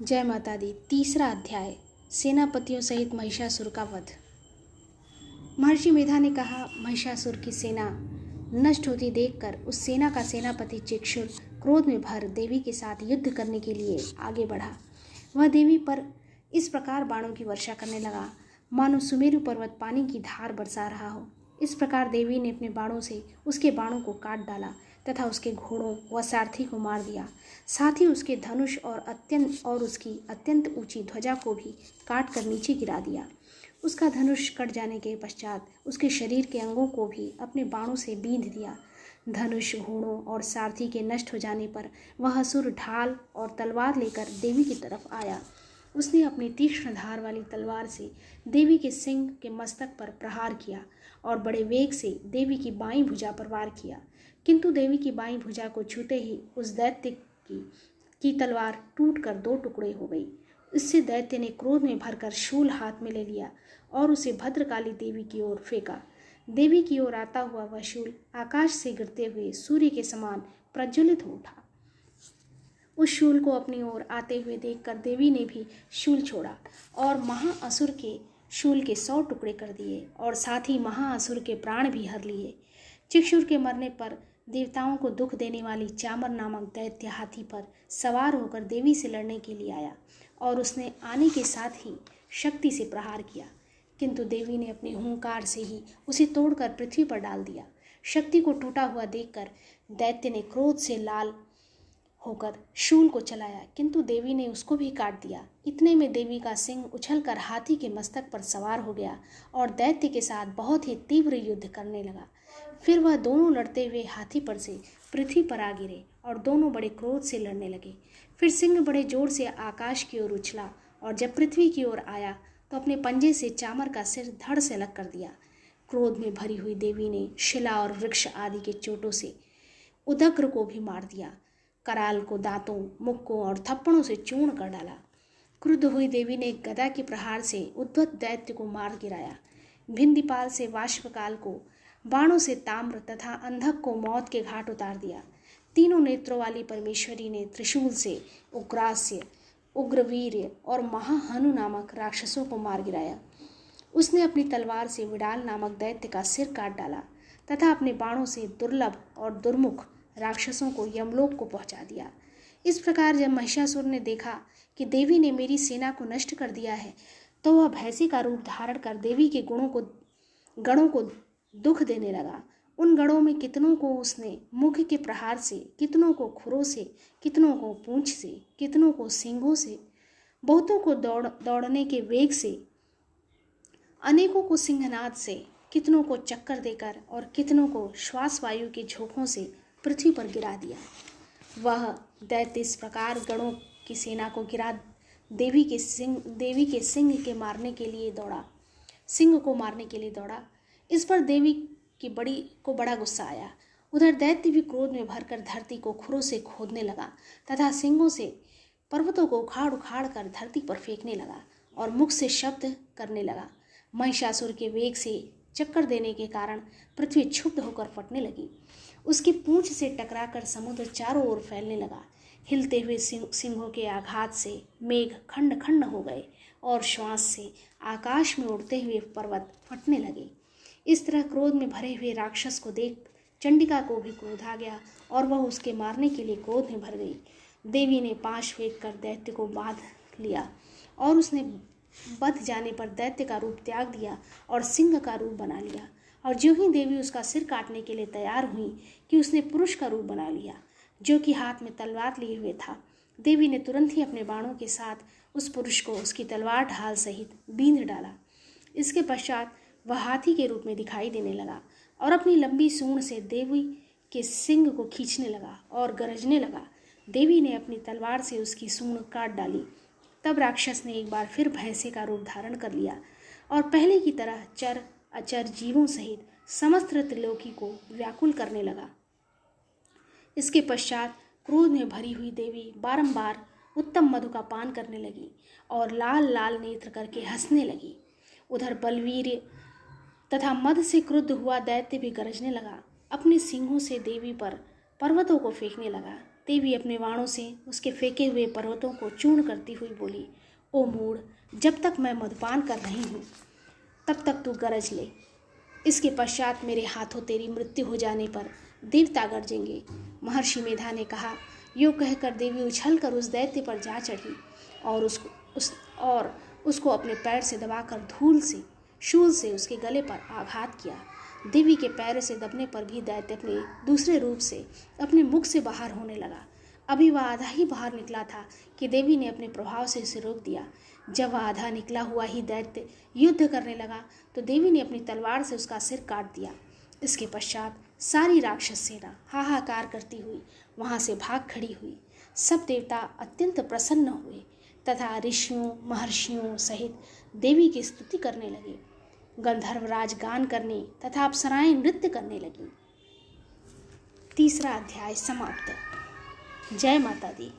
जय माता दी। तीसरा अध्याय, सेनापतियों सहित महिषासुर का वध। महर्षि मेधा ने कहा, महिषासुर की सेना नष्ट होती देखकर उस सेना का सेनापति चिक्षुर क्रोध में भर देवी के साथ युद्ध करने के लिए आगे बढ़ा। वह देवी पर इस प्रकार बाणों की वर्षा करने लगा मानो सुमेरु पर्वत पानी की धार बरसा रहा हो। इस प्रकार देवी ने अपने बाणों से उसके बाणों को काट डाला तथा उसके घोड़ों व सारथी को मार दिया। साथ ही उसके धनुष और उसकी अत्यंत ऊंची ध्वजा को भी काट कर नीचे गिरा दिया। उसका धनुष कट जाने के पश्चात उसके शरीर के अंगों को भी अपने बाणों से बींध दिया। धनुष, घोड़ों और सारथी के नष्ट हो जाने पर वह असुर ढाल और तलवार लेकर देवी की तरफ आया। उसने अपनी तीक्ष्ण धार वाली तलवार से देवी के सिंह के मस्तक पर प्रहार किया और बड़े वेग से देवी की बाईं भुजा पर वार किया, किंतु देवी की बाईं भुजा को छूते ही उस दैत्य की तलवार टूटकर दो टुकड़े हो गई। इससे दैत्य ने क्रोध में भरकर शूल हाथ में ले लिया और उसे भद्रकाली देवी की ओर फेंका। देवी की ओर आता हुआ वह शूल आकाश से गिरते हुए सूर्य के समान प्रज्वलित हो उठा। उस शूल को अपनी ओर आते हुए देखकर देवी ने भी शूल छोड़ा और महाअसुर के शूल के 100 टुकड़े कर दिए और साथ ही महाअसुर के प्राण भी हर लिए। चिक्षुर के मरने पर देवताओं को दुख देने वाली चामर नामक दैत्य हाथी पर सवार होकर देवी से लड़ने के लिए आया और उसने आने के साथ ही शक्ति से प्रहार किया, किंतु देवी ने अपने हुंकार से ही उसे तोड़कर पृथ्वी पर डाल दिया। शक्ति को टूटा हुआ देखकर दैत्य ने क्रोध से लाल होकर शूल को चलाया, किंतु देवी ने उसको भी काट दिया। इतने में देवी का सिंह उछलकर हाथी के मस्तक पर सवार हो गया और दैत्य के साथ बहुत ही तीव्र युद्ध करने लगा। फिर वह दोनों लड़ते हुए हाथी पर से पृथ्वी पर आ गिरे और दोनों बड़े क्रोध से लड़ने लगे। फिर सिंह बड़े जोर से आकाश की ओर उछला और जब पृथ्वी की ओर आया तो अपने पंजे से चामर का सिर धड़ से अलग कर दिया। क्रोध में भरी हुई देवी ने शिला और वृक्ष आदि के चोटों से उदग्र को भी मार दिया। कराल को दांतों, मुक्कों और थप्पड़ों से चूर्ण कर डाला। क्रुद्ध हुई देवी ने गदा के प्रहार से उद्धत दैत्य को मार गिराया। भिंदीपाल से वाष्पकाल को, बाणों से ताम्र तथा अंधक को मौत के घाट उतार दिया। तीनों नेत्रों वाली परमेश्वरी ने त्रिशूल से उग्रास्य, उग्रवीर्य और महाहनु नामक राक्षसों को मार गिराया। उसने अपनी तलवार से विडाल नामक दैत्य का सिर काट डाला तथा अपने बाणों से दुर्लभ और दुर्मुख राक्षसों को यमलोक को पहुंचा दिया। इस प्रकार जब महिषासुर ने देखा कि देवी ने मेरी सेना को नष्ट कर दिया है, तो वह भैंसी का रूप धारण कर देवी के गणों को दुख देने लगा। उन गणों में कितनों को उसने मुख के प्रहार से, कितनों को खुरों से, कितनों को पूंछ से, कितनों को सींगों से, बहुतों को दौड़ने के वेग से, अनेकों को सिंहनाद से, कितनों को चक्कर देकर और कितनों को श्वास वायु के झोंकों से पृथ्वी पर गिरा दिया। वह दैत्य इस प्रकार गणों की सेना को गिरा देवी के सिंह को मारने के लिए दौड़ा। इस पर देवी की बड़ा गुस्सा आया। उधर दैत्य भी क्रोध में भरकर धरती को खुरों से खोदने लगा तथा सिंगों से पर्वतों को उखाड़ उखाड़ कर धरती पर फेंकने लगा और मुख से शब्द करने लगा। महिषासुर के वेग से चक्कर देने के कारण पृथ्वी क्षुब्ध होकर फटने लगी। उसकी पूंछ से टकराकर समुद्र चारों ओर फैलने लगा। हिलते हुए सिंहों के आघात से मेघ खंड खंड हो गए और श्वास से आकाश में उड़ते हुए पर्वत फटने लगे। इस तरह क्रोध में भरे हुए राक्षस को देख चंडिका को भी क्रोध आ गया और वह उसके मारने के लिए क्रोध में भर गई। देवी ने पाश फेंक कर दैत्य को बांध लिया और उसने बध जाने पर दैत्य का रूप त्याग दिया और सिंह का रूप बना लिया। और जो ही देवी उसका सिर काटने के लिए तैयार हुई कि उसने पुरुष का रूप बना लिया, जो कि हाथ में तलवार लिए हुए था। देवी ने तुरंत ही अपने बाणों के साथ उस पुरुष को उसकी तलवार ढाल सहित बींध डाला। इसके पश्चात वह हाथी के रूप में दिखाई देने लगा और अपनी लंबी सूंड से देवी के सिंग को खींचने लगा और गरजने लगा। देवी ने अपनी तलवार से उसकी सूंड काट डाली। तब राक्षस ने एक बार फिर भैंसे का रूप धारण कर लिया और पहले की तरह चर अचर जीवों सहित समस्त त्रिलोकी को व्याकुल करने लगा। इसके पश्चात क्रोध में भरी हुई देवी बारंबार उत्तम मधु का पान करने लगी और लाल लाल नेत्र करके हंसने लगी। उधर बलवीर तथा मद से क्रुद्ध हुआ दैत्य भी गरजने लगा। अपने सिंहों से देवी पर पर्वतों को फेंकने लगा। देवी अपने बाणों से उसके फेंके हुए पर्वतों को चूर्ण करती हुई बोली, ओ मूढ़, जब तक मैं मधुपान कर रही हूँ तब तक तू गरज ले। इसके पश्चात मेरे हाथों तेरी मृत्यु हो जाने पर देवता गरजेंगे। महर्षि मेधा ने कहा। यूँ कहकर देवी उछलकर उस दैत्य पर जा चढ़ी और उसको अपने पैर से दबाकर शूल से उसके गले पर आघात किया। देवी के पैर से दबने पर भी दैत्य अपने दूसरे रूप से अपने मुख से बाहर होने लगा। अभी वह आधा ही बाहर निकला था कि देवी ने अपने प्रभाव से उसे रोक दिया। जब वह आधा निकला हुआ ही दैत्य युद्ध करने लगा तो देवी ने अपनी तलवार से उसका सिर काट दिया। इसके पश्चात सारी राक्षस सेना हाहाकार करती हुई वहाँ से भाग खड़ी हुई। सब देवता अत्यंत प्रसन्न हुए तथा ऋषियों महर्षियों सहित देवी की स्तुति करने लगे। गंधर्वराज गान करने तथा अप्सराएं नृत्य करने लगीं। तीसरा अध्याय समाप्त। जय माता दी।